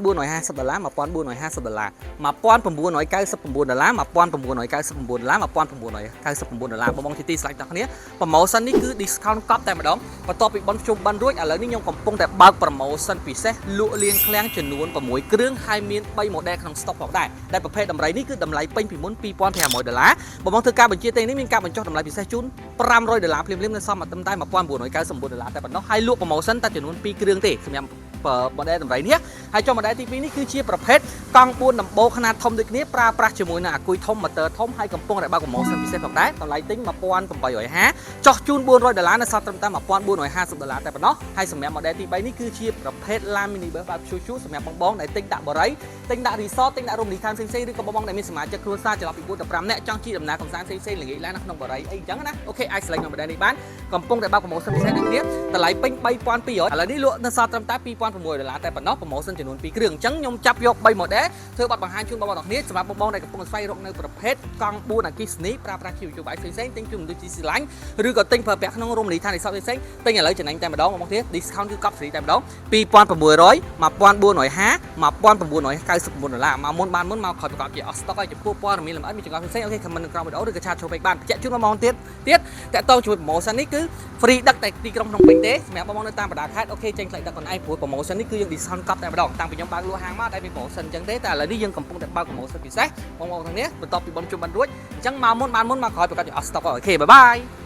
$1,450 $1,450 $1,999 $1,999 បងជាទីស្រឡាញ់ទាំងគ្នា promotion នេះគឺ discount កប់តែម្ដងបន្ទាប់ពីបនជុំបានរួចឥឡូវនេះខ្ញុំកំពុងតែបើក promotion ពិសេសលក់លាងឃ្លាំងចំនួន 6 គ្រឿងហើយមាន 3 model ក្នុង stock ផងដែរដែលប្រភេទតម្រៃនេះគឺតម្លៃពេញពីមុន$2,500 បងធ្វើការបញ្ជាទិញនេះមានការបញ្ចុះតម្លៃពិសេសជូន$500 ភ្លាមៗនៅសមត្រឹមតែ$1,999 តែប៉ុណ្ណោះហើយលក់ promotion តែចំនួន 2 គ្រឿងទេសម្រាប់ model តម្រៃនេះហើយចុះ model ទី 2 នេះគឺជាប្រភេទកង់ 4 ដំបូលខ្នាតធំដូចគ្នាប្រើប្រាស់ជាមួយនឹងអាគុយធំ motor ធំហើយកំពុងតែបើក promotion ពិសេសផងដែរតម្លៃទិញ$1,850 ចុះជូន$400នៅសល់ត្រឹមតែ$1,450 តែប៉ុណ្ណោះហើយសម្រាប់ model ទី 3 នេះគឺជាប្រភេទ Lamini Bus បែបឈូសម្រាប់បងដែលទិញដាក់បរិយទិញដាក់ resort ទិញដាក់ room នីឋានផ្សេងៗឬក៏បងដែលមានសមាជិកគ្រួសារចន្លោះពី 4 ទៅ 5 នាក់ចង់ជិះដំណើរកម្សាន្តផ្សេងៗល្ងាចឡើងនៅក្នុងបរិយអីចឹងណាអូខេអាច select នៅ model នេះបានកំពុងតែបើក promotion ពិសេសដូចគ្នាតម្លៃពេញ$3,200ឥឡូវនេះលក់នៅសល់ត្រឹមតែ$2,500 $2,600តែប៉ុណ្ណោះ promotion ចំនួន2គ្រឿងអញ្ចឹងខ្ញុំចាប់យក3 model ធ្វើបទបង្ហាញជូនបងប្អូនទាំងគ្នាសម្រាប់បងប្អូនដែលកំពុងស្វែងរកនៅប្រភេទកង់4អគ្គិសនីប្រើប្រាស់ QQ បាយផ្សេងៗទិញជូនដូចជាស៊ីឡាញ់ឬក៏ទិញប្រើប្រាស់ក្នុងរមណីយដ្ឋានរីសតផ្សេងៗទិញឥឡូវចំណេញតែម្ដងបងប្អូនគ្នា discount គឺកប់សេរីតែម្ដង$2,600 $1,450 $1,499មកមុនបានមុនមកខលប្រកបជាអស់ stock ហើយចំពោះព័ត៌មានលម្អិតមានចង្កល់ផ្សេងៗអូខេ comment នៅក្រោមវីដេអូឬក៏ឆាតចូលពេកបានបញ្ជាក់ជូនបងប្អូនទៀតតើតើជួយ promotion នេះគឺ free ដឹកតែទីក្រុងភ្នំពេញទេសម្រាប់បងប្អូននៅតាមបណ្ដាខេត្តអូខេចេញផ្លៃដឹកខ្លួនឯងព្រោះ promotion នេះគឺយើង discount កប់តែម្ដងតាំងពីខ្ញុំបើកលក់ហាងមកតែមាន promotion អញ្ចឹងទេតែឥឡូវនេះយើងកំពុងតែបើក promotion ពិសេសបងប្អូនទាំងនេះបន្ទាប់ពីបងជុំបានរួចអញ្ចឹងមកមុនបានមុនមកក្រោយប្រកាសជាអស់ stock អូខេបាយបាយ